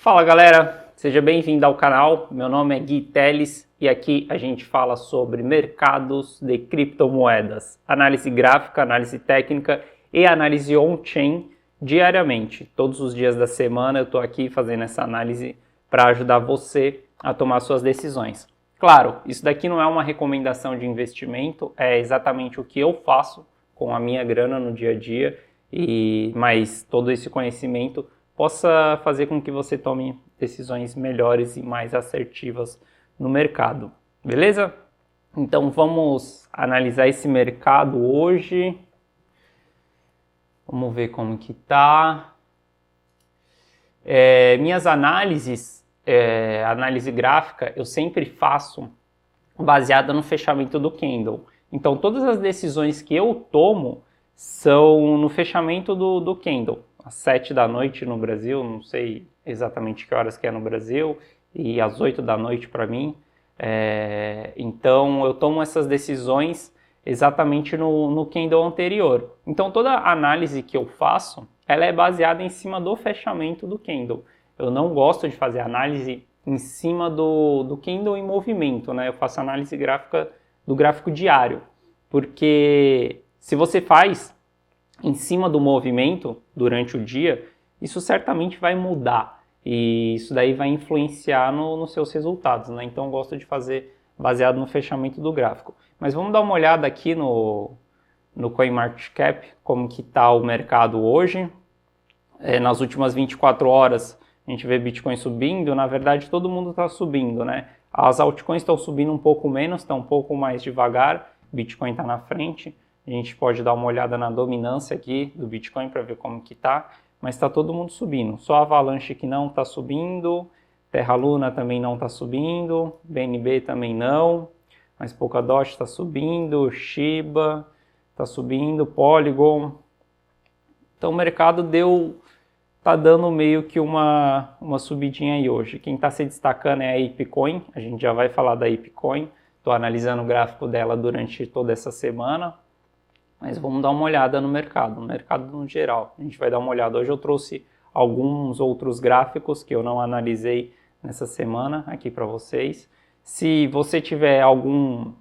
Fala galera, seja bem-vindo ao canal. Meu nome é Gui Teles e aqui a gente fala sobre mercados de criptomoedas, análise gráfica, análise técnica e análise on-chain diariamente. Todos os dias da semana eu estou aqui fazendo essa análise para ajudar você a tomar suas decisões. Claro, isso daqui não é uma recomendação de investimento, é exatamente o que eu faço com a minha grana no dia a dia, mas todo esse conhecimento possa fazer com que você tome decisões melhores e mais assertivas no mercado, beleza? Então vamos analisar esse mercado hoje. Vamos ver como que tá. Minhas análises, análise gráfica, eu sempre faço baseada no fechamento do candle. Então todas as decisões que eu tomo são no fechamento do candle. Às 7 da noite no Brasil, não sei exatamente que horas que é no Brasil, e às 8 da noite para mim. Então eu tomo essas decisões exatamente no candle anterior. Então toda a análise que eu faço, ela é baseada em cima do fechamento do candle. Eu não gosto de fazer análise em cima do candle em movimento, né? Eu faço análise gráfica do gráfico diário, porque se você faz em cima do movimento durante o dia, isso certamente vai mudar e isso daí vai influenciar nos seus resultados, né? Então eu gosto de fazer baseado no fechamento do gráfico. Mas vamos dar uma olhada aqui no CoinMarketCap, como que está o mercado hoje. Nas últimas 24 horas a gente vê Bitcoin subindo, na verdade todo mundo está subindo, né? As altcoins estão subindo um pouco menos, estão um pouco mais devagar, Bitcoin está na frente. A gente pode dar uma olhada na dominância aqui do Bitcoin para ver como que tá, mas está todo mundo subindo. Só a Avalanche que não está subindo, Terra Luna também não está subindo, BNB também não, mas Polkadot está subindo, Shiba está subindo, Polygon. Então o mercado tá dando meio que uma subidinha aí hoje. Quem está se destacando é a Ipcoin, a gente já vai falar da Ipcoin, estou analisando o gráfico dela durante toda essa semana. Mas vamos dar uma olhada no mercado no geral. A gente vai dar uma olhada. Hoje eu trouxe alguns outros gráficos que eu não analisei nessa semana aqui para vocês. Se você tiver alguma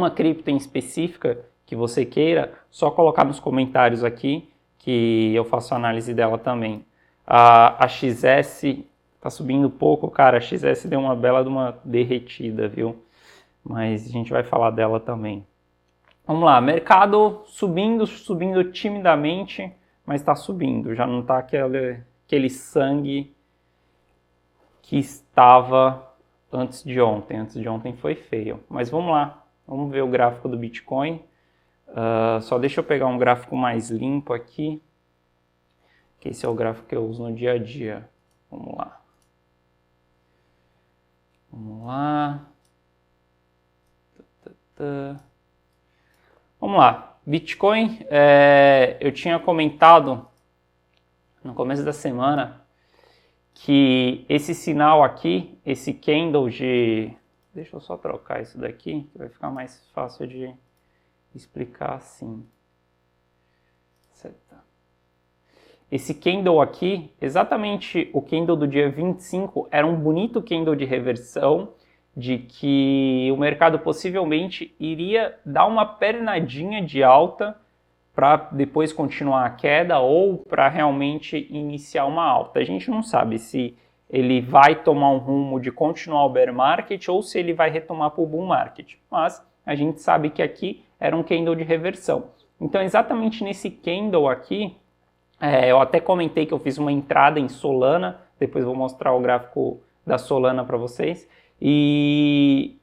cripto em específica que você queira, só colocar nos comentários aqui que eu faço análise dela também. A XS tá subindo pouco, cara. A XS deu uma bela de uma derretida, viu? Mas a gente vai falar dela também. Vamos lá, mercado subindo timidamente, mas está subindo, já não está aquele sangue que estava antes de ontem. Antes de ontem foi feio, mas vamos lá, vamos ver o gráfico do Bitcoin. Só deixa eu pegar um gráfico mais limpo aqui, que esse é o gráfico que eu uso no dia a dia. Vamos lá. Vamos lá, Bitcoin, eu tinha comentado no começo da semana que esse sinal aqui, esse candle de... Deixa eu só trocar isso daqui, que vai ficar mais fácil de explicar assim. Certo. Esse candle aqui, exatamente o candle do dia 25, era um bonito candle de reversão, de que o mercado possivelmente iria dar uma pernadinha de alta para depois continuar a queda ou para realmente iniciar uma alta. A gente não sabe se ele vai tomar um rumo de continuar o bear market ou se ele vai retomar para o bull market, mas a gente sabe que aqui era um candle de reversão. Então exatamente nesse candle aqui, eu até comentei que eu fiz uma entrada em Solana, depois vou mostrar o gráfico da Solana para vocês. E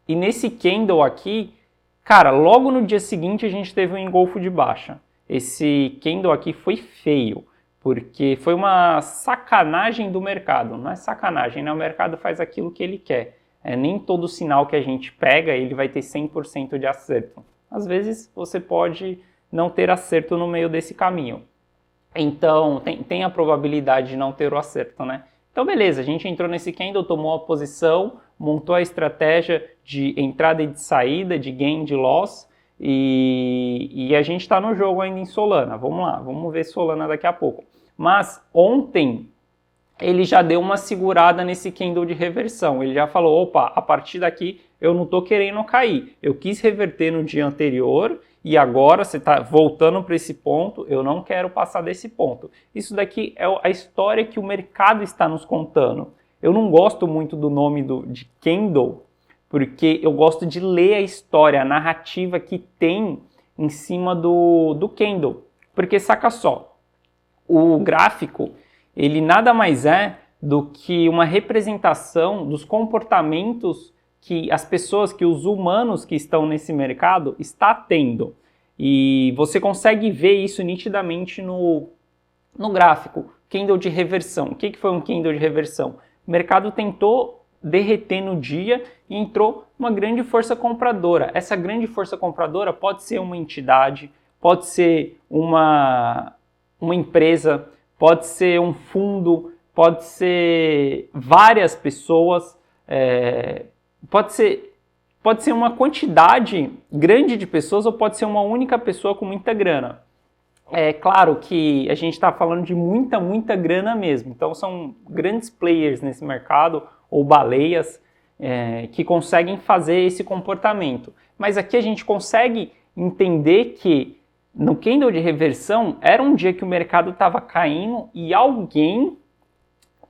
nesse candle aqui, cara, logo no dia seguinte a gente teve um engolfo de baixa. Esse candle aqui foi feio, porque foi uma sacanagem do mercado. Não é sacanagem, né? O mercado faz aquilo que ele quer. Nem todo sinal que a gente pega, ele vai ter 100% de acerto. Às vezes você pode não ter acerto no meio desse caminho. Então, tem a probabilidade de não ter o acerto, né? Então, beleza, a gente entrou nesse candle, tomou a posição, montou a estratégia de entrada e de saída, de gain, de loss, e a gente está no jogo ainda em Solana. Vamos lá, vamos ver Solana daqui a pouco. Mas ontem ele já deu uma segurada nesse candle de reversão. Ele já falou, opa, a partir daqui eu não estou querendo cair. Eu quis reverter no dia anterior e agora você está voltando para esse ponto, eu não quero passar desse ponto. Isso daqui é a história que o mercado está nos contando. Eu não gosto muito do nome de candle, porque eu gosto de ler a história, a narrativa que tem em cima do candle. Porque saca só, o gráfico, ele nada mais é do que uma representação dos comportamentos que as pessoas, que os humanos que estão nesse mercado está tendo. E você consegue ver isso nitidamente no gráfico. Candle de reversão. O que foi um candle de reversão? O mercado tentou derreter no dia e entrou uma grande força compradora. Essa grande força compradora pode ser uma entidade, pode ser uma empresa, pode ser um fundo, pode ser várias pessoas, pode ser uma quantidade grande de pessoas ou pode ser uma única pessoa com muita grana. É claro que a gente está falando de muita grana mesmo. Então são grandes players nesse mercado ou baleias que conseguem fazer esse comportamento. Mas aqui a gente consegue entender que no candle de reversão era um dia que o mercado estava caindo e alguém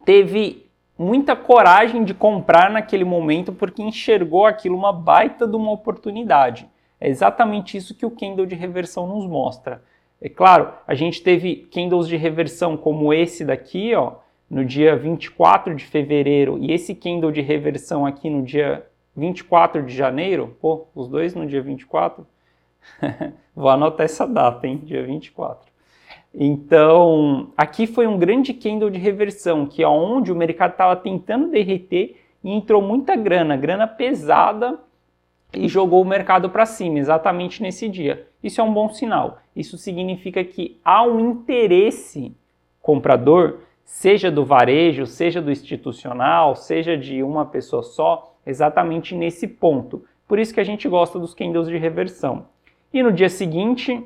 teve muita coragem de comprar naquele momento porque enxergou aquilo uma baita de uma oportunidade. É exatamente isso que o candle de reversão nos mostra. É claro, a gente teve candles de reversão como esse daqui, ó, no dia 24 de fevereiro, e esse candle de reversão aqui no dia 24 de janeiro, pô, os dois no dia 24, vou anotar essa data, hein, dia 24. Então, aqui foi um grande candle de reversão, que é onde o mercado estava tentando derreter e entrou muita grana pesada e jogou o mercado para cima, exatamente nesse dia. Isso é um bom sinal. Isso significa que há um interesse comprador, seja do varejo, seja do institucional, seja de uma pessoa só, exatamente nesse ponto. Por isso que a gente gosta dos candles de reversão. E no dia seguinte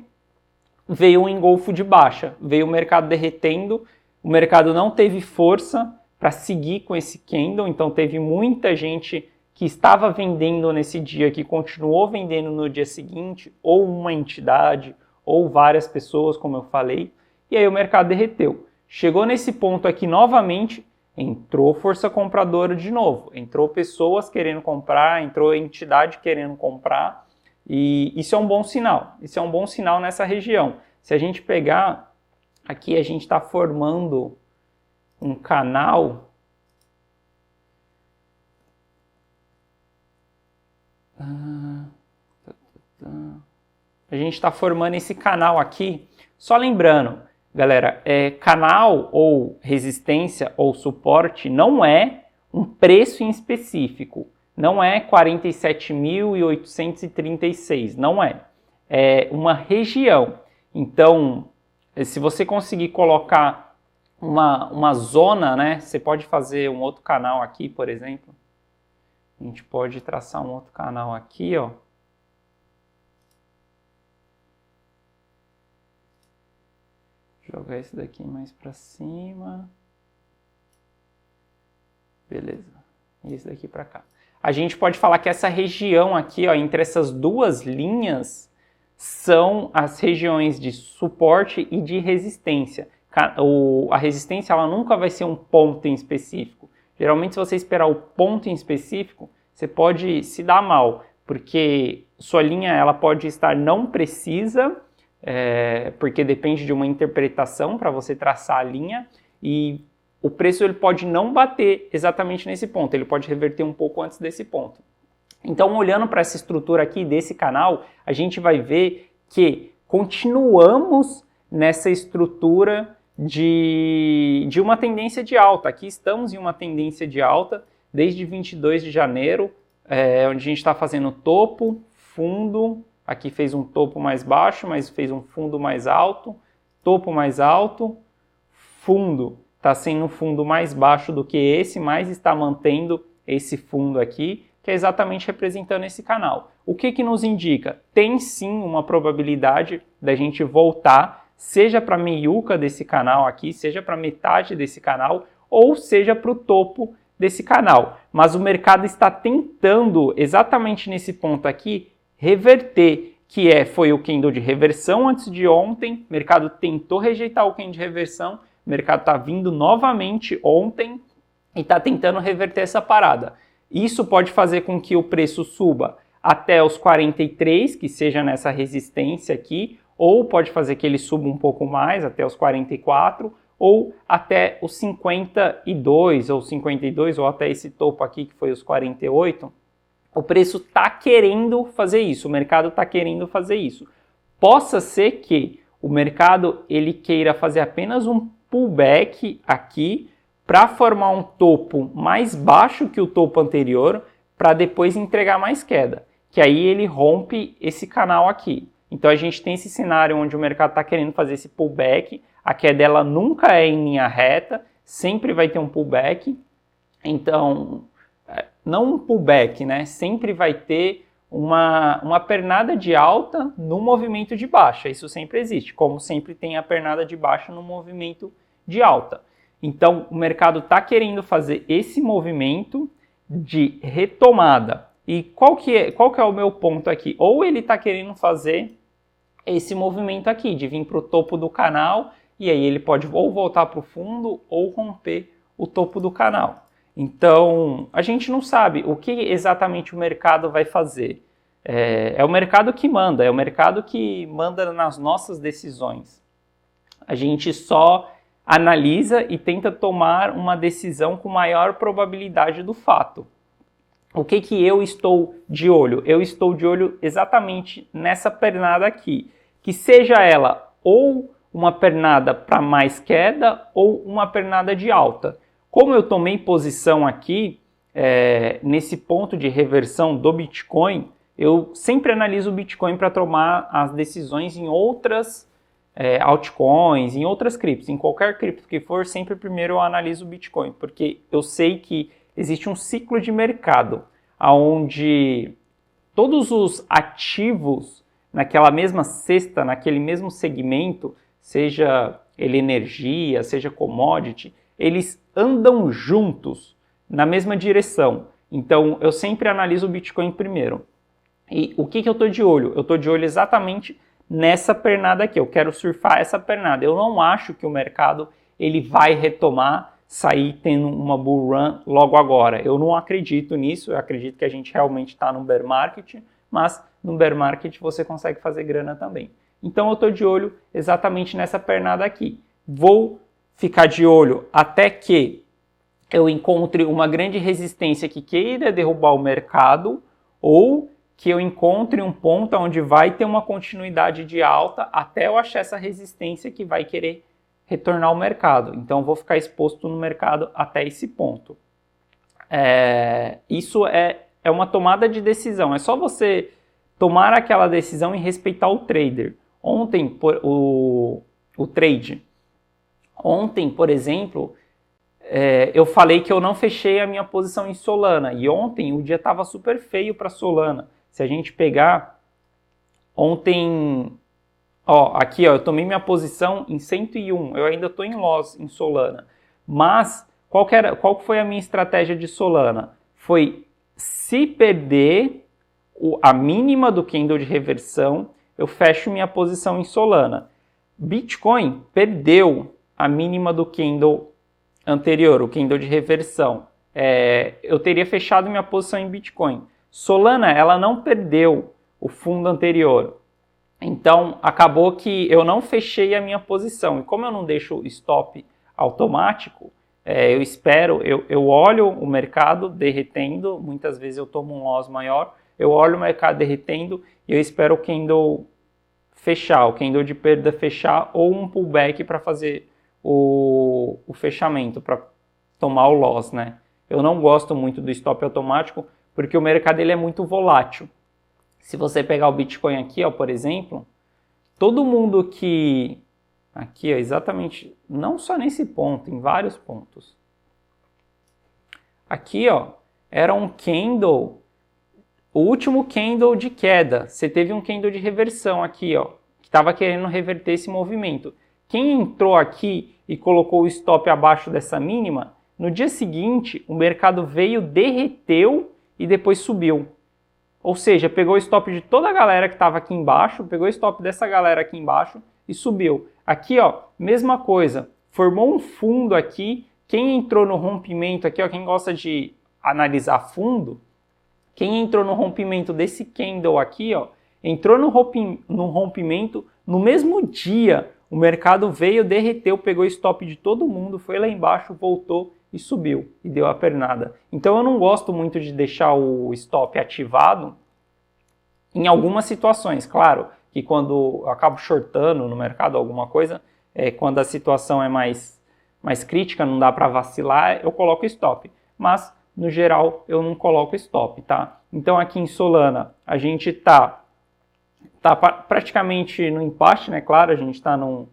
veio um engolfo de baixa, veio o mercado derretendo, o mercado não teve força para seguir com esse candle, então teve muita gente que estava vendendo nesse dia, que continuou vendendo no dia seguinte, ou uma entidade, ou várias pessoas, como eu falei, e aí o mercado derreteu. Chegou nesse ponto aqui novamente, entrou força compradora de novo, entrou pessoas querendo comprar, entrou entidade querendo comprar, e isso é um bom sinal, isso é um bom sinal nessa região. Se a gente pegar, aqui a gente está formando um canal, a gente está formando esse canal aqui, só lembrando, galera, canal ou resistência ou suporte não é um preço em específico, não é 47.836, não é. É uma região. Então, se você conseguir colocar uma zona, né, você pode fazer um outro canal aqui, por exemplo. A gente pode traçar um outro canal aqui, ó. Jogar esse daqui mais para cima. Beleza. E esse daqui para cá. A gente pode falar que essa região aqui, ó, entre essas duas linhas, são as regiões de suporte e de resistência. A resistência ela nunca vai ser um ponto em específico. Geralmente, se você esperar o ponto em específico, você pode se dar mal, porque sua linha ela pode estar não precisa, porque depende de uma interpretação para você traçar a linha, e o preço ele pode não bater exatamente nesse ponto, ele pode reverter um pouco antes desse ponto. Então, olhando para essa estrutura aqui desse canal, a gente vai ver que continuamos nessa estrutura de uma tendência de alta. Aqui estamos em uma tendência de alta desde 22 de janeiro, onde a gente está fazendo topo, fundo, aqui fez um topo mais baixo, mas fez um fundo mais alto, topo mais alto, fundo. Está sendo um fundo mais baixo do que esse, mas está mantendo esse fundo aqui, que é exatamente representando esse canal. O que nos indica? Tem sim uma probabilidade da gente voltar, seja para a meiuca desse canal aqui, seja para metade desse canal, ou seja para o topo desse canal. Mas o mercado está tentando, exatamente nesse ponto aqui, reverter, que foi o candle de reversão antes de ontem. O mercado tentou rejeitar o candle de reversão, o mercado está vindo novamente ontem e está tentando reverter essa parada. Isso pode fazer com que o preço suba até os 43, que seja nessa resistência aqui, ou pode fazer que ele suba um pouco mais, até os 44, ou até os 52, ou 52, ou até esse topo aqui, que foi os 48. O preço está querendo fazer isso, o mercado está querendo fazer isso. Possa ser que o mercado ele queira fazer apenas um pullback aqui, para formar um topo mais baixo que o topo anterior, para depois entregar mais queda. Que aí ele rompe esse canal aqui. Então a gente tem esse cenário onde o mercado está querendo fazer esse pullback, a queda dela nunca é em linha reta, sempre vai ter um pullback. Então, não um pullback, né? Sempre vai ter uma pernada de alta no movimento de baixa. Isso sempre existe, como sempre tem a pernada de baixa no movimento de alta. Então, o mercado está querendo fazer esse movimento de retomada. E qual que é o meu ponto aqui? Ou ele está querendo fazer esse movimento aqui, de vir para o topo do canal, e aí ele pode ou voltar para o fundo ou romper o topo do canal. Então, a gente não sabe o que exatamente o mercado vai fazer. É o mercado que manda, é o mercado que manda nas nossas decisões. A gente só analisa e tenta tomar uma decisão com maior probabilidade do fato. O que eu estou de olho? Eu estou de olho exatamente nessa pernada aqui, que seja ela ou uma pernada para mais queda ou uma pernada de alta. Como eu tomei posição aqui, nesse ponto de reversão do Bitcoin, eu sempre analiso o Bitcoin para tomar as decisões em outras altcoins, em outras criptos. Em qualquer cripto que for, sempre primeiro eu analiso o Bitcoin, porque eu sei que existe um ciclo de mercado, onde todos os ativos naquela mesma cesta, naquele mesmo segmento, seja ele energia, seja commodity, eles andam juntos na mesma direção. Então, eu sempre analiso o Bitcoin primeiro. E o que eu estou de olho? Eu estou de olho exatamente nessa pernada aqui. Eu quero surfar essa pernada. Eu não acho que o mercado ele vai retomar, sair tendo uma bull run logo agora. Eu não acredito nisso. Eu acredito que a gente realmente está no bear market, mas no bear market você consegue fazer grana também. Então eu estou de olho exatamente nessa pernada aqui. Vou ficar de olho até que eu encontre uma grande resistência que queira derrubar o mercado, ou que eu encontre um ponto onde vai ter uma continuidade de alta até eu achar essa resistência que vai querer retornar ao mercado. Então, eu vou ficar exposto no mercado até esse ponto. Isso é uma tomada de decisão. É só você tomar aquela decisão e respeitar o trader. Ontem, o trade. Ontem, por exemplo, eu falei que eu não fechei a minha posição em Solana. E ontem o dia estava super feio para Solana. Se a gente pegar, ontem, aqui eu tomei minha posição em 101, eu ainda estou em loss em Solana. Mas, qual foi a minha estratégia de Solana? Foi, se perder a mínima do candle de reversão, eu fecho minha posição em Solana. Bitcoin perdeu a mínima do candle anterior, o candle de reversão. Eu teria fechado minha posição em Bitcoin. Solana, ela não perdeu o fundo anterior. Então, acabou que eu não fechei a minha posição. E como eu não deixo stop automático, eu espero, eu olho o mercado derretendo, muitas vezes eu tomo um loss maior, eu olho o mercado derretendo e eu espero o candle fechar, o candle de perda fechar, ou um pullback para fazer o fechamento, para tomar o loss, né? Eu não gosto muito do stop automático, porque o mercado ele é muito volátil. Se você pegar o Bitcoin aqui, por exemplo, todo mundo que... Aqui, exatamente, não só nesse ponto, em vários pontos. Aqui, era um candle, o último candle de queda. Você teve um candle de reversão aqui, que estava querendo reverter esse movimento. Quem entrou aqui e colocou o stop abaixo dessa mínima, No dia seguinte, o mercado veio, derreteu e depois subiu. Ou seja, pegou o stop de toda a galera que estava aqui embaixo, pegou o stop dessa galera aqui embaixo e subiu. Aqui, ó, mesma coisa. Formou um fundo aqui. Quem entrou no rompimento aqui, ó, quem gosta de analisar fundo, quem entrou no rompimento desse candle aqui, ó, entrou no rompimento no mesmo dia. O mercado veio, derreteu, pegou o stop de todo mundo, foi lá embaixo, voltou e subiu e deu a pernada. Então eu não gosto muito de deixar o stop ativado em algumas situações. Claro que quando eu acabo shortando no mercado alguma coisa, quando a situação é mais crítica, não dá para vacilar, eu coloco stop. Mas no geral eu não coloco stop, tá? Então aqui em Solana a gente tá praticamente no empate, né? Claro, a gente está num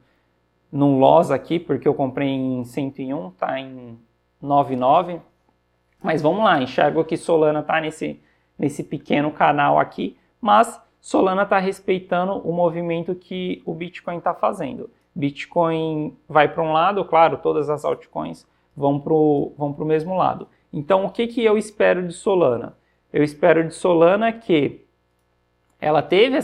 loss aqui, porque eu comprei em 101, tá em 99. Mas vamos lá, enxergo que Solana está nesse pequeno canal aqui, mas Solana está respeitando o movimento que o Bitcoin está fazendo. Bitcoin vai para um lado, claro, todas as altcoins vão para o mesmo lado. Então, o que eu espero de Solana? Eu espero de Solana que ela teve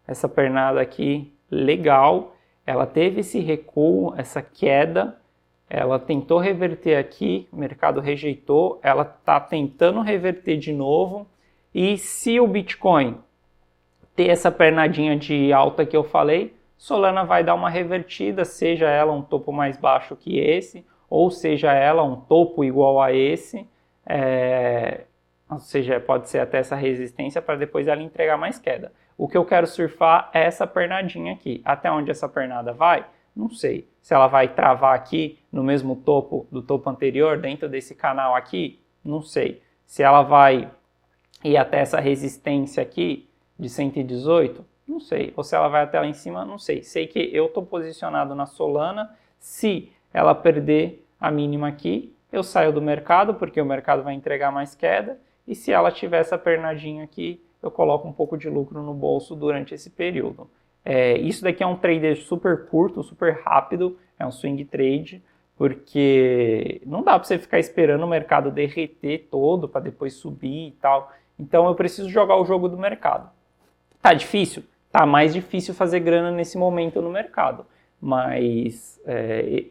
essa pernada aqui legal, ela teve esse recuo, essa queda, ela tentou reverter aqui, o mercado rejeitou, ela está tentando reverter de novo, e se o Bitcoin ter essa pernadinha de alta que eu falei, Solana vai dar uma revertida, seja ela um topo mais baixo que esse, ou seja ela um topo igual a esse, ou seja, pode ser até essa resistência para depois ela entregar mais queda. O que eu quero surfar é essa pernadinha aqui. Até onde essa pernada vai? Não sei. Se ela vai travar aqui no mesmo topo do topo anterior, dentro desse canal aqui, não sei. Se ela vai ir até essa resistência aqui de 118, não sei. Ou se ela vai até lá em cima, não sei. Sei que eu estou posicionado na Solana. Se ela perder a mínima aqui, eu saio do mercado, porque o mercado vai entregar mais queda. E se ela tiver essa pernadinha aqui, eu coloco um pouco de lucro no bolso durante esse período. Isso daqui é um trader super curto, super rápido, é um swing trade, porque não dá para você ficar esperando o mercado derreter todo para depois subir e tal. Então eu preciso jogar o jogo do mercado. Tá difícil? Tá mais difícil fazer grana nesse momento no mercado. Mas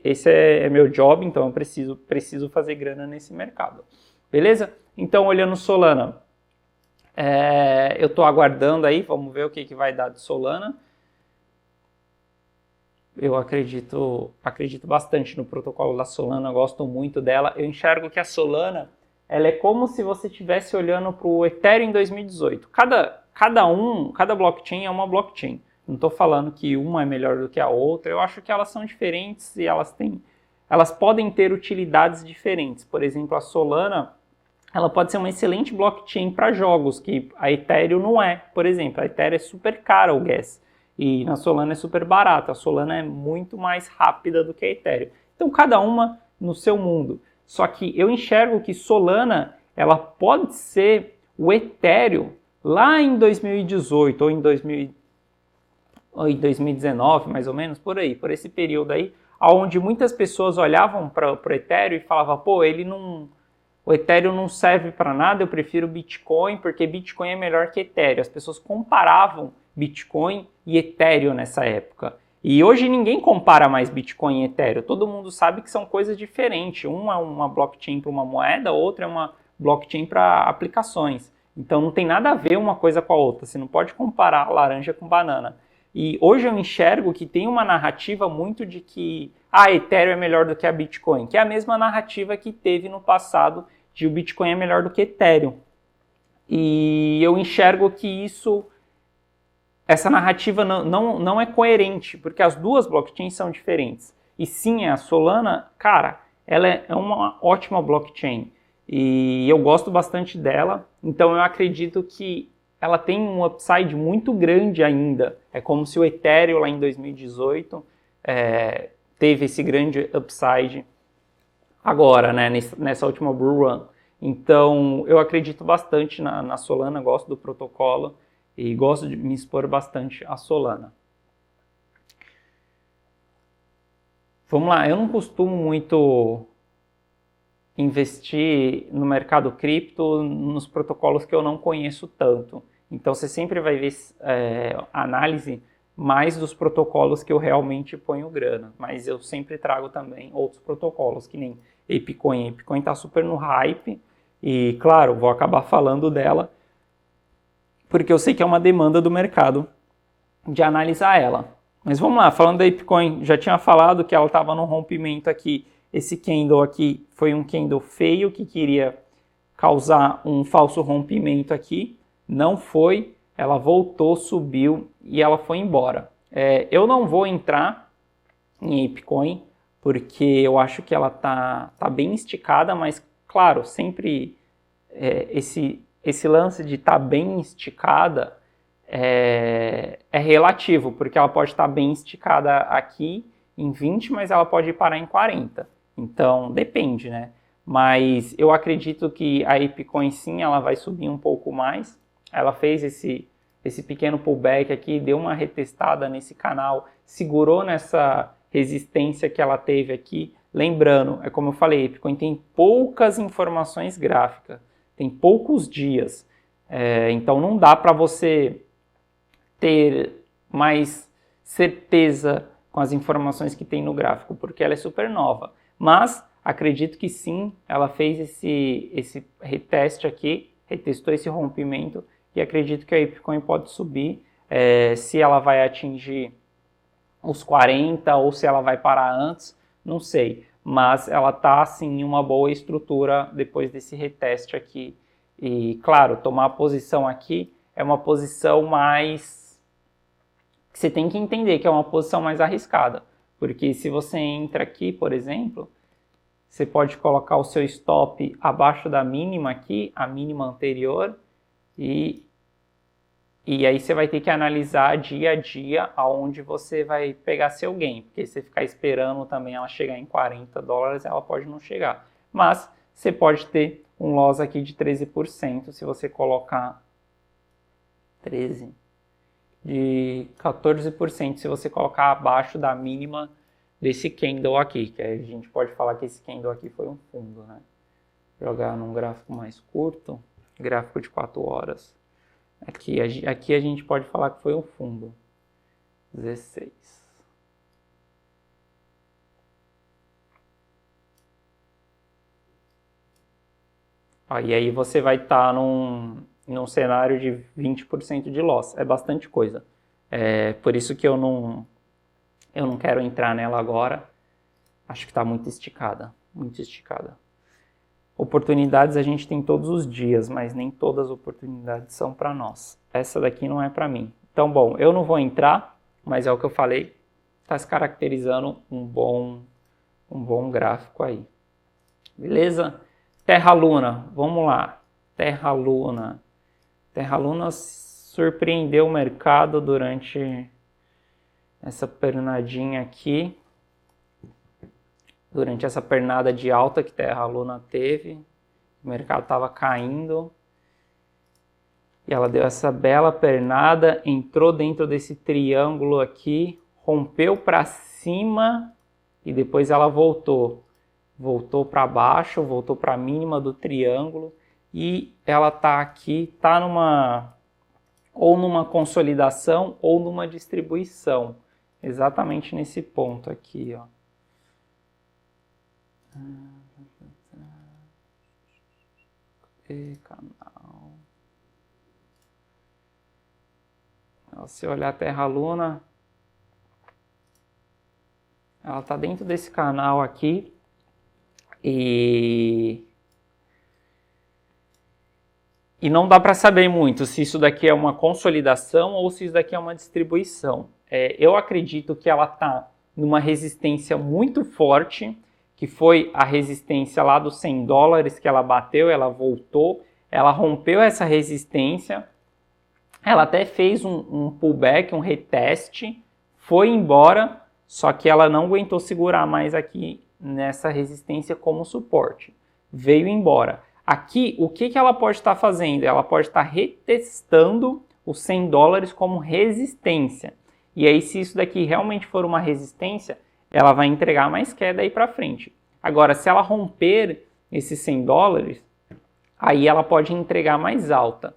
esse é meu job, então eu preciso fazer grana nesse mercado. Beleza? Então, olhando Solana, eu estou aguardando aí, vamos ver o que vai dar de Solana. Eu acredito bastante no protocolo da Solana, eu gosto muito dela. Eu enxergo que a Solana, ela é como se você estivesse olhando para o Ethereum em 2018. Cada blockchain é uma blockchain. Não estou falando que uma é melhor do que a outra, eu acho que elas são diferentes e elas podem ter utilidades diferentes. Por exemplo, a Solana, ela pode ser uma excelente blockchain para jogos, que a Ethereum não é. Por exemplo, a Ethereum é super cara o gas, e na Solana é super barata. A Solana é muito mais rápida do que a Ethereum. Então, cada uma no seu mundo. Só que eu enxergo que Solana, ela pode ser o Ethereum lá em 2018 ou em 2019, mais ou menos, por esse período aí, onde muitas pessoas olhavam para o Ethereum e falavam, pô, o Ethereum não serve para nada, eu prefiro Bitcoin, porque Bitcoin é melhor que Ethereum. As pessoas comparavam Bitcoin e Ethereum nessa época. E hoje ninguém compara mais Bitcoin e Ethereum. Todo mundo sabe que são coisas diferentes. Um é uma blockchain para uma moeda, outra é uma blockchain para aplicações. Então não tem nada a ver uma coisa com a outra. Você não pode comparar laranja com banana. E hoje eu enxergo que tem uma narrativa muito de que a Ethereum é melhor do que a Bitcoin, que é a mesma narrativa que teve no passado de o Bitcoin é melhor do que Ethereum. E eu enxergo que essa narrativa não é coerente, porque as duas blockchains são diferentes. E sim, a Solana, cara, ela é uma ótima blockchain. E eu gosto bastante dela, então eu acredito que ela tem um upside muito grande ainda. É como se o Ethereum lá em 2018 teve esse grande upside agora, né, nessa última bull run. Então, eu acredito bastante na Solana, gosto do protocolo e gosto de me expor bastante a Solana. Vamos lá, eu não costumo muito investir no mercado cripto nos protocolos que eu não conheço tanto. Então você sempre vai ver análise mais dos protocolos que eu realmente ponho grana. Mas eu sempre trago também outros protocolos, que nem Apecoin. Apecoin está super no hype e, claro, vou acabar falando dela porque eu sei que é uma demanda do mercado de analisar ela. Mas vamos lá, falando da Apecoin, já tinha falado que ela estava no rompimento aqui. Esse candle aqui foi um candle feio que queria causar um falso rompimento aqui. Não foi, ela voltou, subiu e ela foi embora. Eu não vou entrar em Apecoin porque eu acho que ela tá bem esticada, mas claro, sempre esse lance de estar bem esticada é relativo, porque ela pode estar bem esticada aqui em 20, mas ela pode parar em 40. Então, depende, né? Mas eu acredito que a Apecoin sim, ela vai subir um pouco mais. Ela fez esse pequeno pullback aqui, deu uma retestada nesse canal, segurou nessa resistência que ela teve aqui. Lembrando, é como eu falei, a Apecoin tem poucas informações gráficas, tem poucos dias. Então não dá para você ter mais certeza com as informações que tem no gráfico, porque ela é super nova. Mas acredito que sim, ela fez esse reteste aqui, retestou esse rompimento e acredito que a Apecoin pode subir. Se ela vai atingir os 40 ou se ela vai parar antes, não sei. Mas ela está assim, em uma boa estrutura depois desse reteste aqui. E claro, tomar a posição aqui é uma posição mais... Você tem que entender que é uma posição mais arriscada. Porque se você entra aqui, por exemplo, você pode colocar o seu stop abaixo da mínima aqui, a mínima anterior, e aí você vai ter que analisar dia a dia aonde você vai pegar seu gain, porque se você ficar esperando também ela chegar em 40 dólares, ela pode não chegar. Mas você pode ter um loss aqui de 13% se você colocar 13%, de 14% se você colocar abaixo da mínima desse candle aqui, que a gente pode falar que esse candle aqui foi um fundo, né? Jogar num gráfico mais curto, gráfico de 4 horas. Aqui a gente pode falar que foi um fundo. 16. E aí você vai estar num cenário de 20% de loss. É bastante coisa. Por isso que eu não quero entrar nela agora. Acho que está muito esticada. Muito esticada. Oportunidades a gente tem todos os dias, mas nem todas as oportunidades são para nós. Essa daqui não é para mim. Então, bom, eu não vou entrar, mas é o que eu falei. Está se caracterizando um bom gráfico aí. Beleza? Terra Luna, vamos lá. Terra Luna. Terra Luna surpreendeu o mercado durante essa pernadinha aqui. Durante essa pernada de alta que Terra Luna teve, o mercado estava caindo e ela deu essa bela pernada, entrou dentro desse triângulo aqui, rompeu para cima e depois ela voltou para baixo, voltou para a mínima do triângulo e ela está aqui, está ou numa consolidação ou numa distribuição, exatamente nesse ponto aqui, ó. Canal. Se olhar a Terra Luna, ela está dentro desse canal aqui e não dá para saber muito se isso daqui é uma consolidação ou se isso daqui é uma distribuição. Eu acredito que ela está numa resistência muito forte, que foi a resistência lá dos 100 dólares que ela bateu, ela voltou, ela rompeu essa resistência, ela até fez um pullback, um reteste, foi embora, só que ela não aguentou segurar mais aqui nessa resistência como suporte, veio embora. Aqui, o que ela pode estar fazendo? Ela pode estar retestando os 100 dólares como resistência, e aí se isso daqui realmente for uma resistência, ela vai entregar mais queda aí para frente. Agora, se ela romper esses $100, aí ela pode entregar mais alta.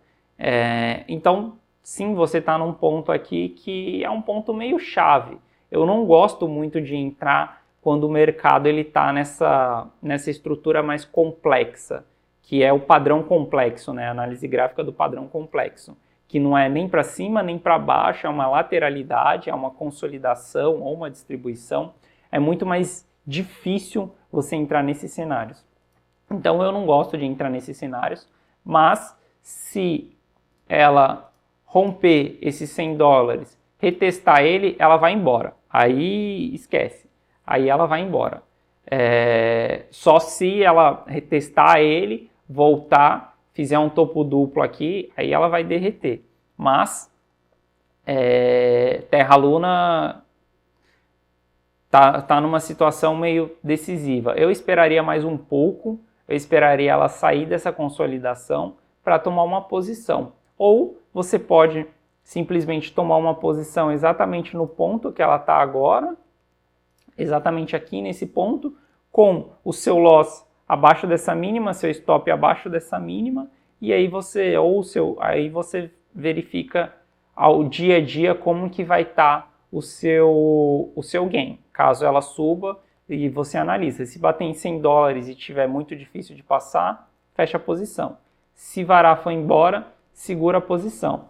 Então, sim, você está num ponto aqui que é um ponto meio chave. Eu não gosto muito de entrar quando o mercado está nessa estrutura mais complexa, que é o padrão complexo, né? A análise gráfica do padrão complexo, que não é nem para cima nem para baixo, é uma lateralidade, é uma consolidação ou uma distribuição. É muito mais difícil você entrar nesses cenários. Então eu não gosto de entrar nesses cenários, mas se ela romper esses $100, retestar ele, ela vai embora. Aí esquece. Aí ela vai embora. Só se ela retestar ele, voltar, fizer um topo duplo aqui, aí ela vai derreter. Mas Terra Luna tá numa situação meio decisiva. Eu esperaria mais um pouco, eu esperaria ela sair dessa consolidação para tomar uma posição. Ou você pode simplesmente tomar uma posição exatamente no ponto que ela está agora, exatamente aqui nesse ponto, com o seu loss abaixo dessa mínima, seu stop abaixo dessa mínima, e aí você verifica ao dia a dia como que vai estar o seu gain. Caso ela suba, e você analisa. Se bater em $100 e tiver muito difícil de passar, fecha a posição. Se varar for embora, segura a posição.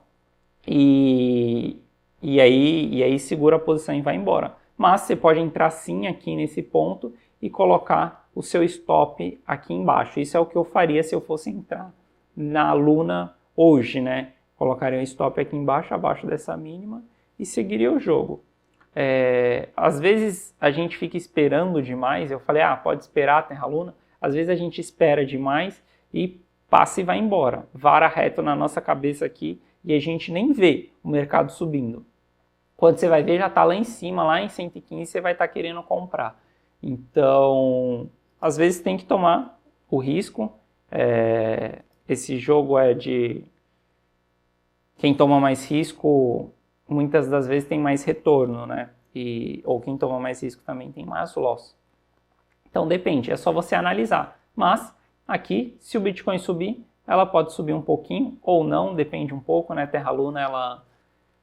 E aí segura a posição e vai embora. Mas você pode entrar sim aqui nesse ponto e colocar o seu stop aqui embaixo. Isso é o que eu faria se eu fosse entrar na Luna hoje, né? Colocaria o stop aqui embaixo, abaixo dessa mínima, e seguiria o jogo. Às vezes a gente fica esperando demais. Eu falei, pode esperar a Terra Luna. Às vezes a gente espera demais e passa e vai embora. Vara reto na nossa cabeça aqui e a gente nem vê o mercado subindo. Quando você vai ver, já está lá em cima, lá em 115, você vai estar querendo comprar. Então, às vezes tem que tomar o risco. Esse jogo é de quem toma mais risco, muitas das vezes tem mais retorno, né? Ou quem toma mais risco também tem mais loss. Então depende, é só você analisar. Mas aqui, se o Bitcoin subir, ela pode subir um pouquinho ou não, depende um pouco, né? Terra Luna,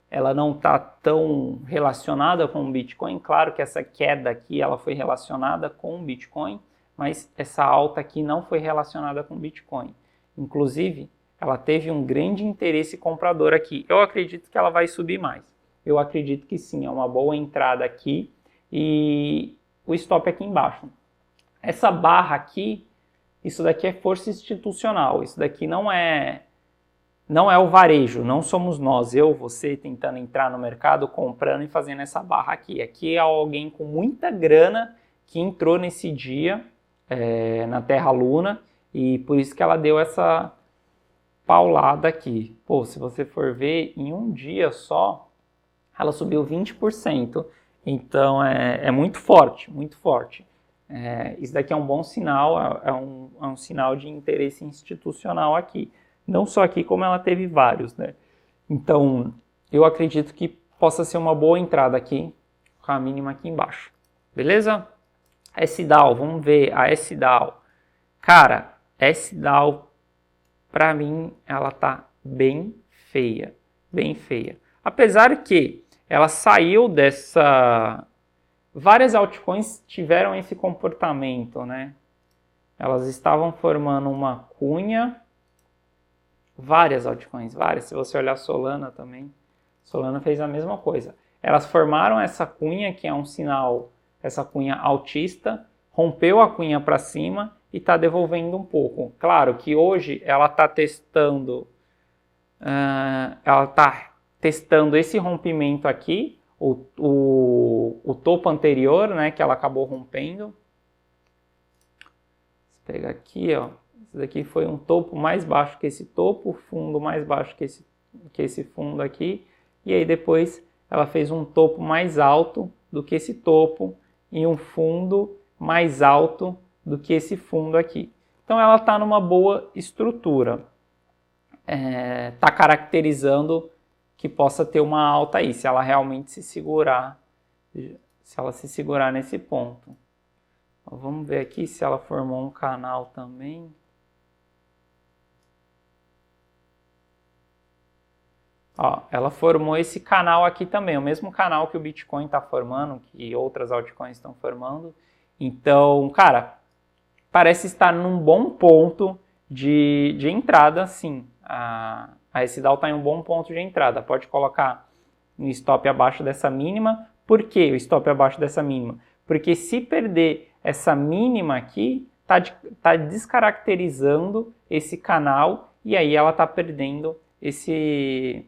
ela não está tão relacionada com o Bitcoin. Claro que essa queda aqui ela foi relacionada com o Bitcoin, mas essa alta aqui não foi relacionada com o Bitcoin. Inclusive, ela teve um grande interesse comprador aqui. Eu acredito que ela vai subir mais. Eu acredito que sim, é uma boa entrada aqui e o stop aqui embaixo. Essa barra aqui, isso daqui é força institucional. Isso daqui não é o varejo, não somos nós, você tentando entrar no mercado, comprando e fazendo essa barra aqui. Aqui é alguém com muita grana que entrou nesse dia na Terra Luna e por isso que ela deu essa paulada aqui. Pô, se você for ver, em um dia só, ela subiu 20%. Então é muito forte, muito forte. Isso daqui é um bom sinal, é um sinal de interesse institucional aqui. Não só aqui, como ela teve vários, né? Então, eu acredito que possa ser uma boa entrada aqui, com a mínima aqui embaixo. Beleza? SDAO, vamos ver a SDAO. Cara, SDAO, pra mim, ela tá bem feia. Bem feia. Apesar que ela saiu dessa... Várias altcoins tiveram esse comportamento, né? Elas estavam formando uma cunha... Várias altcoins, várias. Se você olhar Solana também, Solana fez a mesma coisa. Elas formaram essa cunha, que é um sinal, essa cunha altista, rompeu a cunha para cima e está devolvendo um pouco. Claro que hoje ela está testando, esse rompimento aqui, o topo anterior, né, que ela acabou rompendo. Vou pegar aqui, ó. Esse daqui foi um topo mais baixo que esse topo, fundo mais baixo que esse fundo aqui. E aí depois ela fez um topo mais alto do que esse topo e um fundo mais alto do que esse fundo aqui. Então ela está numa boa estrutura. Está caracterizando que possa ter uma alta aí, se ela realmente se segurar. se ela se segurar nesse ponto. Então, vamos ver aqui se ela formou um canal também. Ó, ela formou esse canal aqui também, o mesmo canal que o Bitcoin está formando, que outras altcoins estão formando. Então, cara, parece estar num bom ponto de entrada, sim. A SDAO está em um bom ponto de entrada. Pode colocar um stop abaixo dessa mínima. Por que o stop abaixo dessa mínima? Porque se perder essa mínima aqui, tá descaracterizando esse canal e aí ela está perdendo esse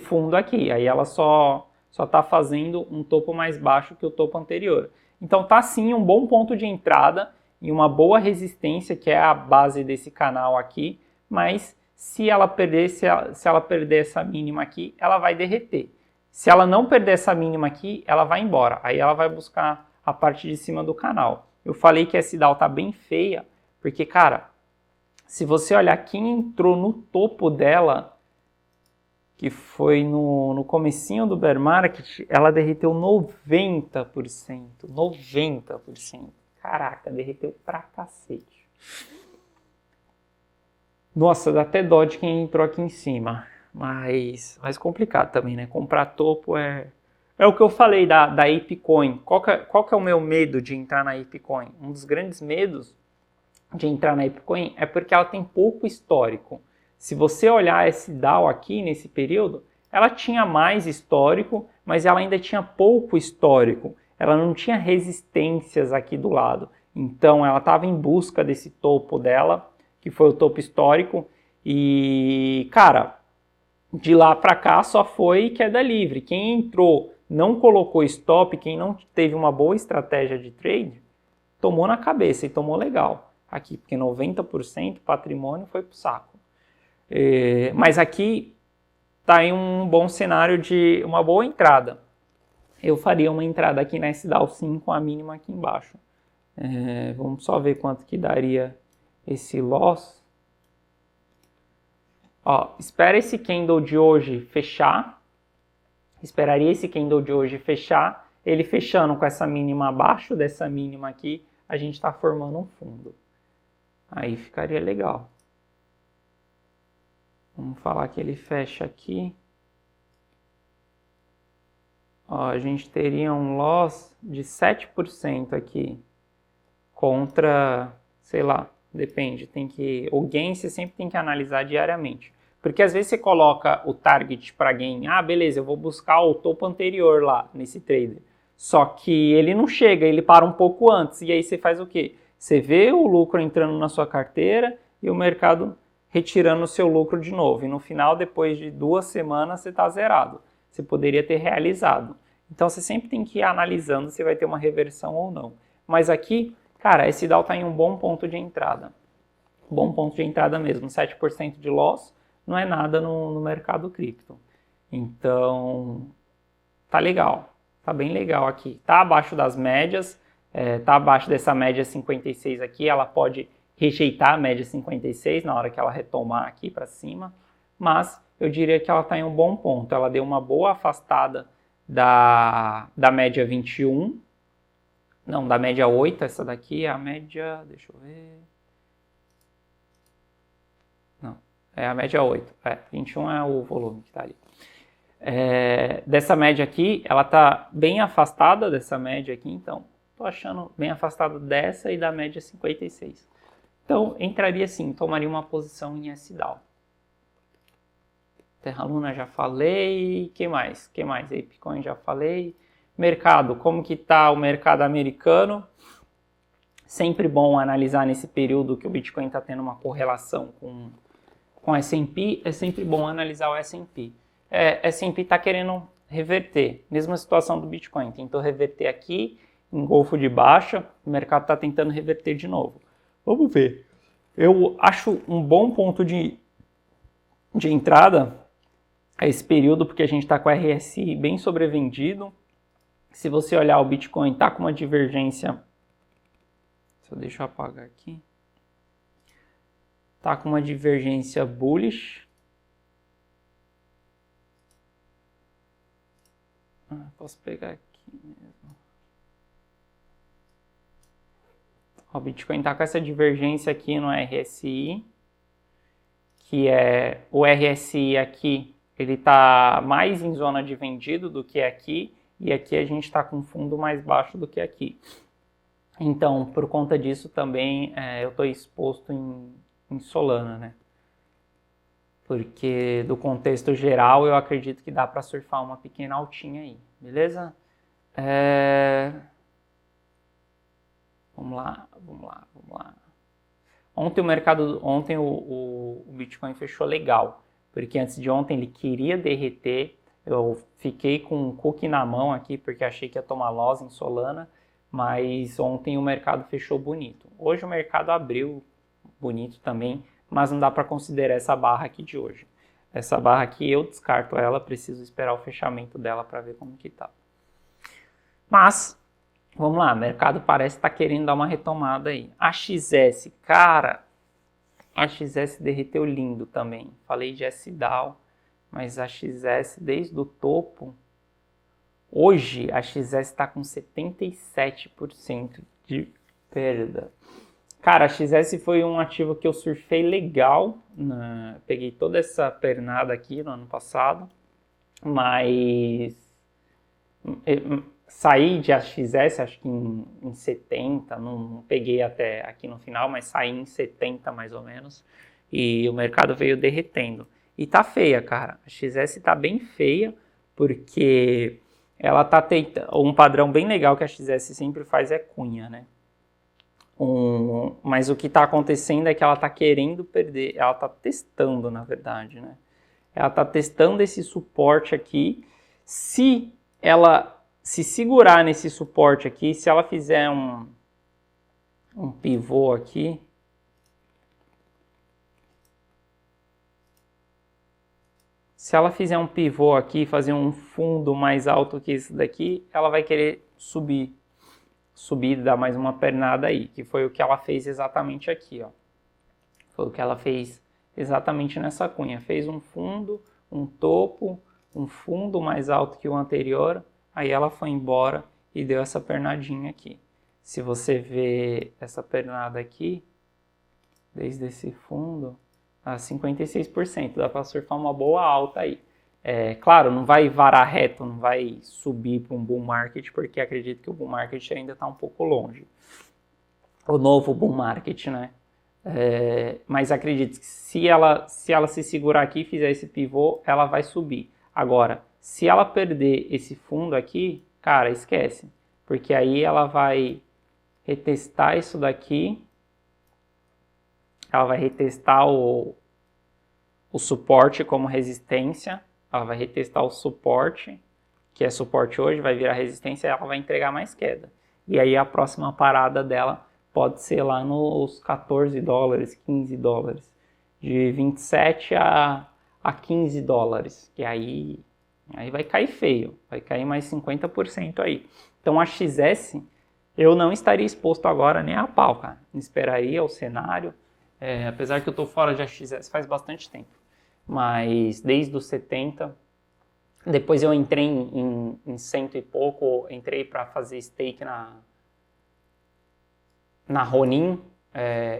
fundo aqui. Aí ela só está fazendo um topo mais baixo que o topo anterior. Então tá sim um bom ponto de entrada e uma boa resistência, que é a base desse canal aqui, mas se ela perder essa mínima aqui, ela vai derreter. Se ela não perder essa mínima aqui, ela vai embora. Aí ela vai buscar a parte de cima do canal. Eu falei que essa SDAO tá bem feia, porque, cara, se você olhar quem entrou no topo dela, que foi no comecinho do bear market, ela derreteu 90%. 90%. Caraca, derreteu pra cacete. Nossa, dá até dó de quem entrou aqui em cima. Mas complicado também, né? Comprar topo é o que eu falei da ApeCoin. Qual que é o meu medo de entrar na ApeCoin? Um dos grandes medos de entrar na ApeCoin é porque ela tem pouco histórico. Se você olhar esse DAO aqui nesse período, ela tinha mais histórico, mas ela ainda tinha pouco histórico. Ela não tinha resistências aqui do lado. Então ela estava em busca desse topo dela, que foi o topo histórico. E, cara, de lá para cá só foi queda livre. Quem entrou, não colocou stop, quem não teve uma boa estratégia de trade, tomou na cabeça e tomou legal. Aqui, porque 90% patrimônio foi pro saco. Mas aqui está em um bom cenário de uma boa entrada. Eu faria uma entrada aqui na SDAO sim com a mínima aqui embaixo. Vamos só ver quanto que daria esse loss. Ó, espera esse candle de hoje fechar. Esperaria esse candle de hoje fechar. Ele fechando com essa mínima abaixo dessa mínima aqui, a gente está formando um fundo. Aí ficaria legal. Vamos falar que ele fecha aqui. Ó, a gente teria um loss de 7% aqui contra, sei lá, depende, o gain você sempre tem que analisar diariamente. Porque às vezes você coloca o target para gain, beleza, eu vou buscar o topo anterior lá nesse trader. Só que ele não chega, ele para um pouco antes. E aí você faz o quê? Você vê o lucro entrando na sua carteira e o mercado retirando o seu lucro de novo. E no final, depois de 2 semanas, você está zerado. Você poderia ter realizado. Então, você sempre tem que ir analisando se vai ter uma reversão ou não. Mas aqui, cara, esse DAO está em um bom ponto de entrada. Bom ponto de entrada mesmo. 7% de loss não é nada no mercado cripto. Então, tá legal. Tá bem legal aqui. Tá abaixo das médias. Tá abaixo dessa média 56 aqui. Ela pode rejeitar a média 56 na hora que ela retomar aqui para cima, mas eu diria que ela está em um bom ponto. Ela deu uma boa afastada da média 21, não, da média 8, essa daqui é a média, deixa eu ver, não, é a média 8, 21 é o volume que está ali. Dessa média aqui, ela está bem afastada dessa média aqui, então estou achando bem afastada dessa e da média 56. Então, entraria sim, tomaria uma posição em SDAO. Terra Luna já falei, que mais? ApeCoin já falei. Mercado, como que está o mercado americano? Sempre bom analisar nesse período que o Bitcoin está tendo uma correlação com o S&P, é sempre bom analisar o S&P. S&P está querendo reverter, mesma situação do Bitcoin, tentou reverter aqui, engolfo de baixa, o mercado está tentando reverter de novo. Vamos ver. Eu acho um bom ponto de entrada a esse período, porque a gente está com o RSI bem sobrevendido. Se você olhar, o Bitcoin está com uma divergência... Deixa eu apagar aqui. Está com uma divergência bullish. Posso pegar aqui. mesmo. O Bitcoin está com essa divergência aqui no RSI, que é o RSI aqui, ele está mais em zona de vendido do que aqui, e aqui a gente está com fundo mais baixo do que aqui. Então, por conta disso também eu estou exposto em Solana, né? Porque do contexto geral eu acredito que dá para surfar uma pequena altinha aí, beleza? Vamos lá. Ontem o Bitcoin fechou legal, porque antes de ontem ele queria derreter, eu fiquei com um cookie na mão aqui, porque achei que ia tomar loss em Solana, mas ontem o mercado fechou bonito. Hoje o mercado abriu bonito também, mas não dá para considerar essa barra aqui de hoje. Essa barra aqui eu descarto ela, preciso esperar o fechamento dela para ver como que tá. Mas, vamos lá, o mercado parece estar querendo dar uma retomada aí. A XS, cara, a XS derreteu lindo também. Falei de SDAO, mas a XS desde o topo, hoje a XS está com 77% de perda. Cara, a XS foi um ativo que eu surfei legal, né? Peguei toda essa pernada aqui no ano passado, mas saí de AXS, acho que em 70, não peguei até aqui no final, mas saí em 70 mais ou menos, e o mercado veio derretendo. E tá feia, cara, a XS tá bem feia, porque ela tá tentando, um padrão bem legal que a XS sempre faz é cunha, né? Mas o que está acontecendo é que ela está querendo perder, ela está testando, na verdade, né? Ela está testando esse suporte aqui. Se ela se segurar nesse suporte aqui, se ela fizer um pivô aqui, fazer um fundo mais alto que esse daqui, ela vai querer subir e dar mais uma pernada aí, que foi o que ela fez exatamente aqui, ó. Foi o que ela fez exatamente nessa cunha. Fez um fundo, um topo, um fundo mais alto que o anterior, aí ela foi embora e deu essa pernadinha aqui. Se você vê essa pernada aqui, desde esse fundo, a 56%, dá para surfar uma boa alta aí. Claro, não vai varar reto, não vai subir para um bull market, porque acredito que o bull market ainda está um pouco longe. O novo bull market, né? Mas acredito que se ela se segurar aqui e fizer esse pivô, ela vai subir. Agora, se ela perder esse fundo aqui, cara, esquece. Porque aí ela vai retestar isso daqui, ela vai retestar o suporte como resistência, ela vai retestar o suporte, que é suporte hoje, vai virar resistência e ela vai entregar mais queda. E aí a próxima parada dela pode ser lá nos 14 dólares, 15 dólares. De 27 a 15 dólares. Que aí vai cair feio, vai cair mais 50% aí. Então a XS, eu não estaria exposto agora nem a pau, cara. Esperaria o cenário, apesar que eu tô fora de AXS faz bastante tempo. Mas desde os 70, depois eu entrei em 100 e pouco, entrei para fazer stake na Ronin,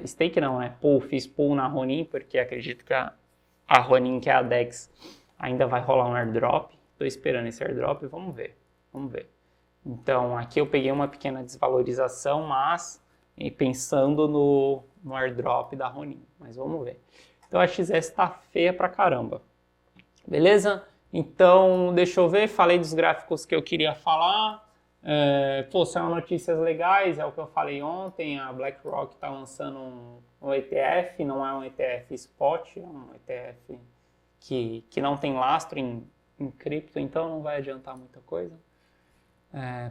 stake não, né? Fiz pool na Ronin, porque acredito que a Ronin, que é a DEX, ainda vai rolar um airdrop. Estou esperando esse airdrop, vamos ver. Então aqui eu peguei uma pequena desvalorização, mas pensando no airdrop da Ronin, mas vamos ver. Então a XS está feia pra caramba, beleza? Então deixa eu ver, falei dos gráficos que eu queria falar. São notícias legais, é o que eu falei ontem, a BlackRock está lançando um ETF, não é um ETF spot, é um ETF que não tem lastro em cripto, então não vai adiantar muita coisa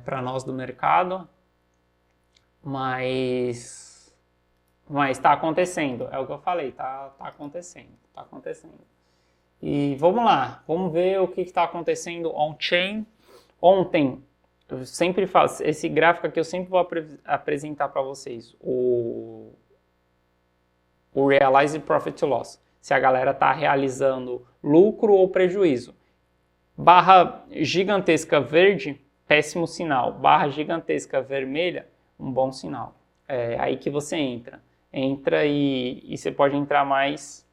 para nós do mercado, mas está acontecendo, é o que eu falei, tá acontecendo. E vamos lá, vamos ver o que está acontecendo on-chain. Ontem, eu sempre faço esse gráfico aqui, eu sempre vou apresentar para vocês o Realized Profit Loss, se a galera está realizando lucro ou prejuízo. Barra gigantesca verde péssimo sinal. Barra gigantesca vermelha, um bom sinal. É aí que você entra. Entra e você pode entrar mais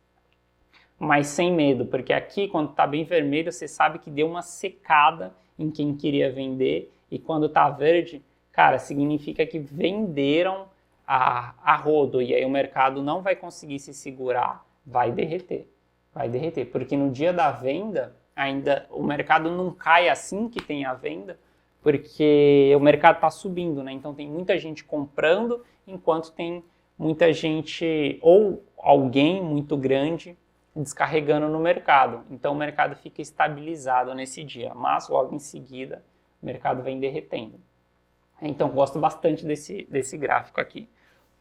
sem medo, porque aqui, quando está bem vermelho, você sabe que deu uma secada em quem queria vender, e quando está verde, cara, significa que venderam a rodo, e aí o mercado não vai conseguir se segurar, vai derreter, porque no dia da venda, ainda o mercado não cai assim que tem a venda, porque o mercado está subindo, né? Então tem muita gente comprando, enquanto tem muita gente, ou alguém muito grande, descarregando no mercado. Então o mercado fica estabilizado nesse dia, mas logo em seguida o mercado vem derretendo. Então gosto bastante desse gráfico aqui.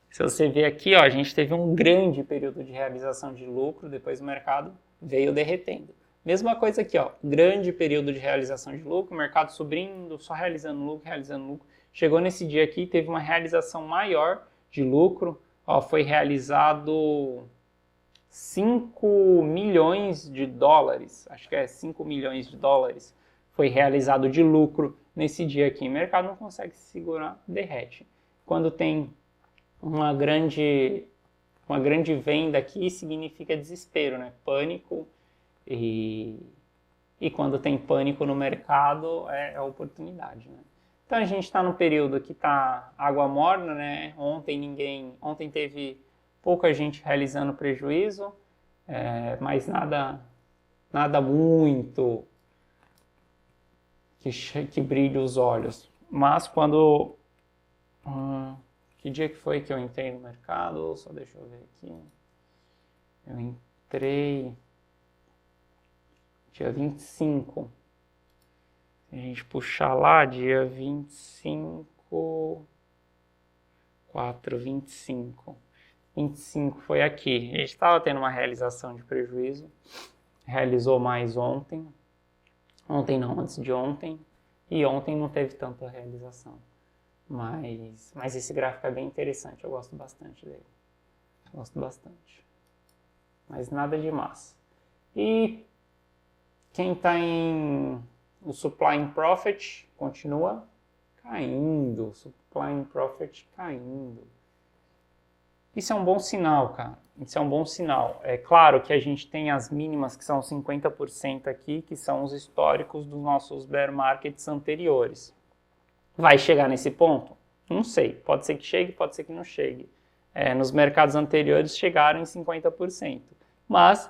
Se você ver aqui, ó, a gente teve um grande período de realização de lucro, depois o mercado veio derretendo. Mesma coisa aqui, ó, grande período de realização de lucro, o mercado subindo, só realizando lucro. Chegou nesse dia aqui, teve uma realização maior de lucro, ó, foi realizado 5 milhões de dólares, acho que é 5 milhões de dólares, foi realizado de lucro nesse dia aqui. O mercado não consegue se segurar, derrete. Quando tem uma grande venda aqui, significa desespero, né? Pânico, e quando tem pânico no mercado, é oportunidade, né? Então a gente está no período que está água morna, né? Ontem teve pouca gente realizando prejuízo, mas nada muito que brilhe os olhos. Mas quando... que dia que foi que eu entrei no mercado? Só deixa eu ver aqui. Eu entrei dia 25. Se a gente puxar lá, dia 25... 25 foi aqui. A gente estava tendo uma realização de prejuízo. Realizou mais ontem. Ontem não, antes de ontem. E ontem não teve tanta realização. Mas esse gráfico é bem interessante. Eu gosto bastante dele. Gosto bastante. Mas nada demais. E quem está em... O Supply in Profit continua caindo. Supply in Profit caindo. Isso é um bom sinal, cara. Isso é um bom sinal. É claro que a gente tem as mínimas, que são 50% aqui, que são os históricos dos nossos bear markets anteriores. Vai chegar nesse ponto? Não sei. Pode ser que chegue, pode ser que não chegue. Nos mercados anteriores chegaram em 50%. Mas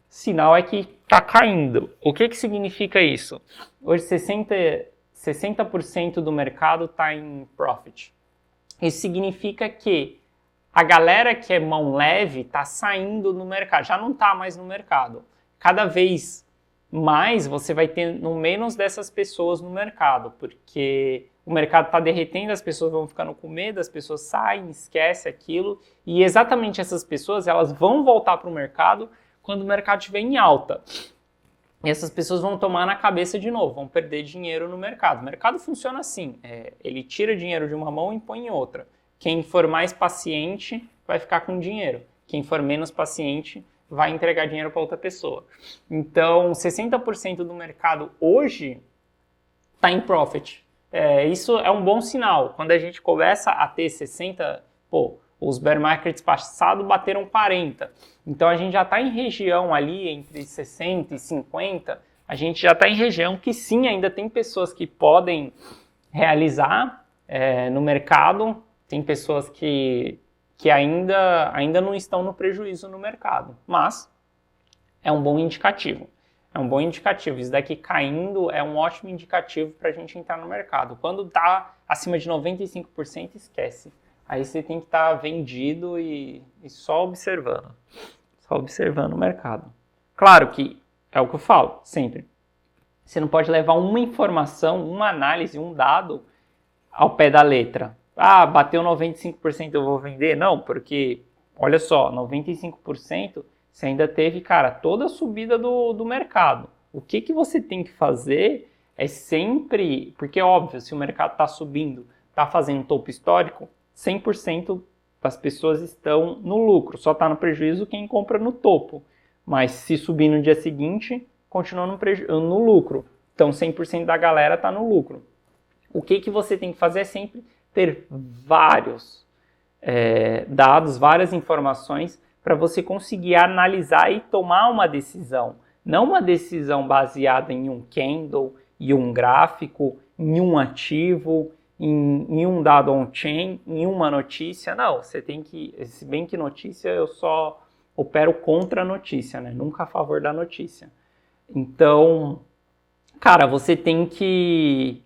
sinal é que está caindo. O que significa isso? Hoje 60% do mercado está em profit. Isso significa que a galera que é mão leve está saindo no mercado, já não está mais no mercado. Cada vez mais você vai ter menos dessas pessoas no mercado, porque o mercado está derretendo, as pessoas vão ficando com medo, as pessoas saem, esquecem aquilo, e exatamente essas pessoas elas vão voltar para o mercado quando o mercado estiver em alta. E essas pessoas vão tomar na cabeça de novo, vão perder dinheiro no mercado. O mercado funciona assim, ele tira dinheiro de uma mão e põe em outra. Quem for mais paciente vai ficar com dinheiro. Quem for menos paciente vai entregar dinheiro para outra pessoa. Então, 60% do mercado hoje está em profit. Isso é um bom sinal. Quando a gente começa a ter 60%, os bear markets passados bateram 40%. Então, a gente já está em região ali entre 60% e 50%. A gente já está em região que sim, ainda tem pessoas que podem realizar no mercado. Tem pessoas que ainda não estão no prejuízo no mercado, mas é um bom indicativo. É um bom indicativo. Isso daqui caindo é um ótimo indicativo para a gente entrar no mercado. Quando está acima de 95%, esquece. Aí você tem que estar vendido e só observando. Só observando o mercado. Claro que é o que eu falo sempre. Você não pode levar uma informação, uma análise, um dado ao pé da letra. Bateu 95%, eu vou vender? Não, porque, olha só, 95% você ainda teve, cara, toda a subida do mercado. O que você tem que fazer é sempre... Porque, óbvio, se o mercado está subindo, está fazendo topo histórico, 100% das pessoas estão no lucro. Só está no prejuízo quem compra no topo. Mas se subir no dia seguinte, continua no lucro. Então, 100% da galera está no lucro. o que você tem que fazer é sempre ter vários dados, várias informações para você conseguir analisar e tomar uma decisão. Não uma decisão baseada em um candle, em um gráfico, em um ativo, em um dado on-chain, em uma notícia. Não, você tem que... Se bem que notícia eu só opero contra a notícia, né? Nunca a favor da notícia. Então, cara, você tem que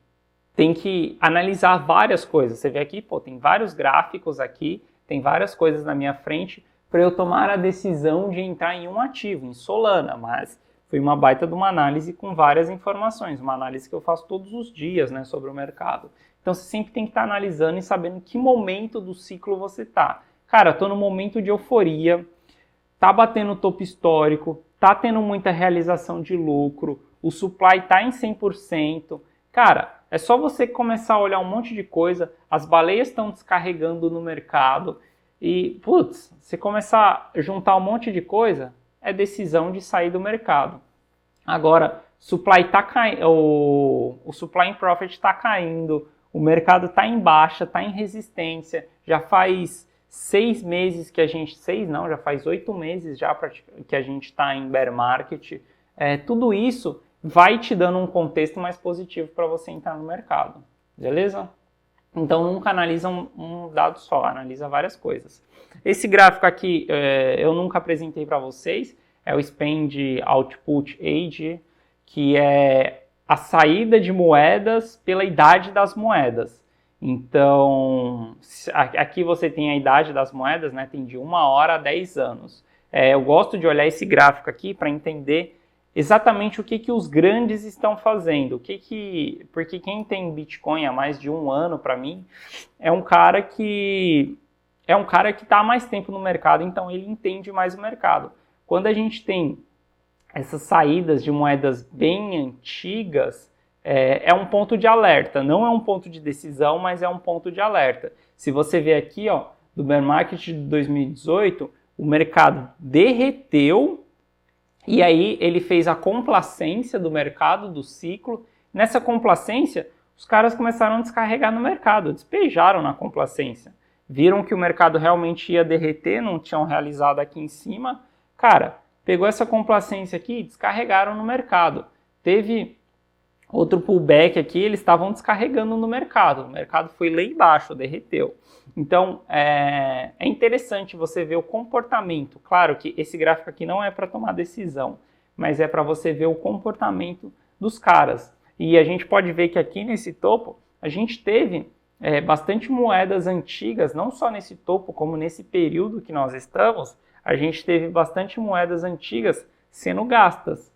analisar várias coisas. Você vê aqui, pô, tem vários gráficos aqui, tem várias coisas na minha frente para eu tomar a decisão de entrar em um ativo, em Solana, mas foi uma baita de uma análise com várias informações, uma análise que eu faço todos os dias, né, sobre o mercado. Então você sempre tem que estar analisando e sabendo em que momento do ciclo você está. Cara, estou no momento de euforia, tá batendo topo histórico, tá tendo muita realização de lucro, o supply tá em 100%. Cara, é só você começar a olhar um monte de coisa, as baleias estão descarregando no mercado e, putz, você começar a juntar um monte de coisa, é decisão de sair do mercado. Agora, supply tá o supply in profit está caindo, o mercado está em baixa, está em resistência, já faz 6 meses que a gente... 6 não, já faz 8 meses já que a gente está em bear market. Tudo isso vai te dando um contexto mais positivo para você entrar no mercado, beleza? Então nunca analisa um dado só, analisa várias coisas. Esse gráfico aqui eu nunca apresentei para vocês, é o Spend Output Age, que é a saída de moedas pela idade das moedas. Então, aqui você tem a idade das moedas, né? Tem de 1 hora a 10 anos. Eu gosto de olhar esse gráfico aqui para entender exatamente o que os grandes estão fazendo. Porque quem tem Bitcoin há mais de 1 ano, para mim, é um cara que está há mais tempo no mercado, então ele entende mais o mercado. Quando a gente tem essas saídas de moedas bem antigas, é um ponto de alerta. Não é um ponto de decisão, mas é um ponto de alerta. Se você ver aqui, ó, do bear market de 2018, o mercado derreteu e aí ele fez a complacência do mercado, do ciclo. Nessa complacência, os caras começaram a descarregar no mercado, despejaram na complacência. Viram que o mercado realmente ia derreter, não tinham realizado aqui em cima. Cara, pegou essa complacência aqui e descarregaram no mercado. Teve outro pullback aqui, eles estavam descarregando no mercado. O mercado foi lá embaixo, derreteu. Então, é interessante você ver o comportamento. Claro que esse gráfico aqui não é para tomar decisão, mas é para você ver o comportamento dos caras. E a gente pode ver que aqui nesse topo, a gente teve bastante moedas antigas, não só nesse topo, como nesse período que nós estamos, a gente teve bastante moedas antigas sendo gastas.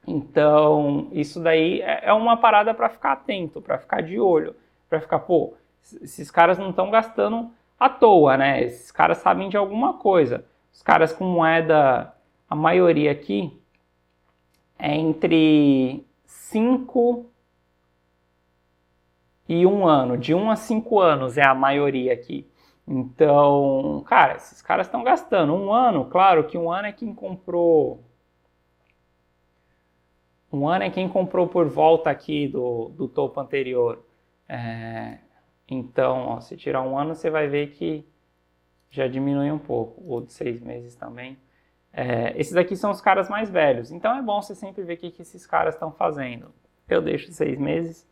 Então, isso daí é uma parada para ficar atento, para ficar de olho, para ficar, pô, esses caras não estão gastando à toa, né? Esses caras sabem de alguma coisa. Os caras com moeda, a maioria aqui, é entre 5 e 1 ano. De 1 a 5 anos é a maioria aqui. Então, cara, esses caras estão gastando. 1 ano, claro que 1 ano é quem comprou... 1 ano é quem comprou por volta aqui do topo anterior. Então, ó, se tirar 1 ano, você vai ver que já diminui um pouco. Ou de 6 meses também. Esses aqui são os caras mais velhos. Então é bom você sempre ver o que esses caras estão fazendo. Eu deixo 6 meses,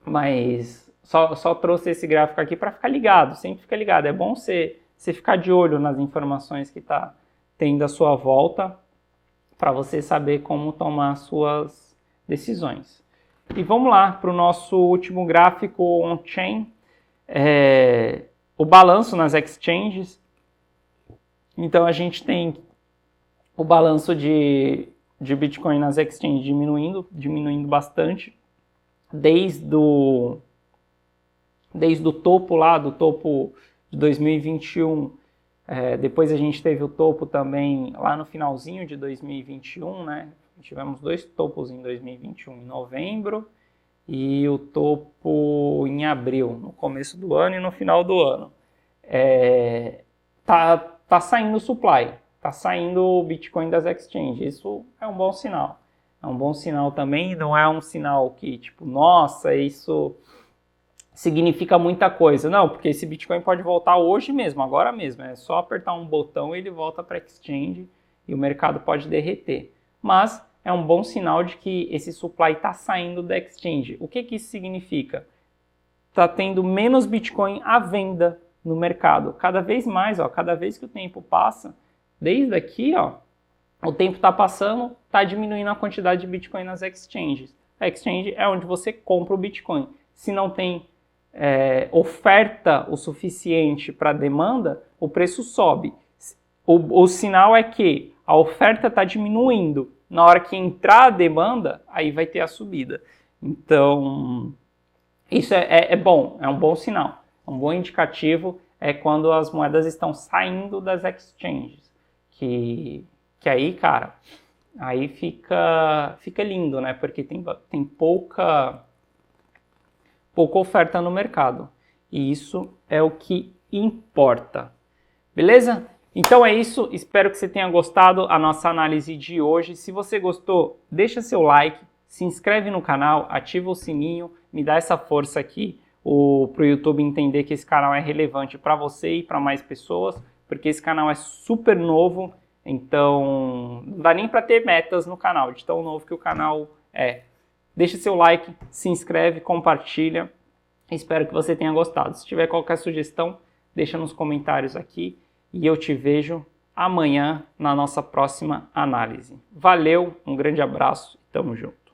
mas só trouxe esse gráfico aqui para ficar ligado. Sempre fica ligado. É bom você ficar de olho nas informações que está tendo à sua volta, para você saber como tomar suas decisões. E vamos lá para o nosso último gráfico on-chain, o balanço nas exchanges. Então a gente tem o balanço de Bitcoin nas exchanges diminuindo bastante, desde o topo lá, do topo de 2021, depois a gente teve o topo também lá no finalzinho de 2021, né? Tivemos 2 topos em 2021, em novembro, e o topo em abril, no começo do ano e no final do ano. Tá saindo o supply, tá saindo o Bitcoin das exchanges, isso é um bom sinal. É É um bom sinal também, não é um sinal que, tipo, nossa, isso significa muita coisa. Não, porque esse Bitcoin pode voltar hoje mesmo, agora mesmo. É só apertar um botão e ele volta para a exchange e o mercado pode derreter. Mas é um bom sinal de que esse supply está saindo da exchange. O que isso significa? Está tendo menos Bitcoin à venda no mercado. Cada vez mais, ó, cada vez que o tempo passa, desde aqui, ó, o tempo está passando, está diminuindo a quantidade de Bitcoin nas exchanges. A exchange é onde você compra o Bitcoin. Se não tem oferta o suficiente para demanda, o preço sobe. O sinal é que a oferta está diminuindo. Na hora que entrar a demanda, aí vai ter a subida. Então, isso é bom, é um bom sinal. Um bom indicativo é quando as moedas estão saindo das exchanges. Que aí, cara, aí fica lindo, né? Porque tem pouca oferta no mercado. E isso é o que importa. Beleza? Então é isso. Espero que você tenha gostado da nossa análise de hoje. Se você gostou, deixa seu like, se inscreve no canal, ativa o sininho, me dá essa força aqui para o YouTube entender que esse canal é relevante para você e para mais pessoas, porque esse canal é super novo, então não dá nem para ter metas no canal, de tão novo que o canal é. Deixa seu like, se inscreve, compartilha. Espero que você tenha gostado. Se tiver qualquer sugestão, deixa nos comentários aqui e eu te vejo amanhã na nossa próxima análise. Valeu, um grande abraço e tamo junto.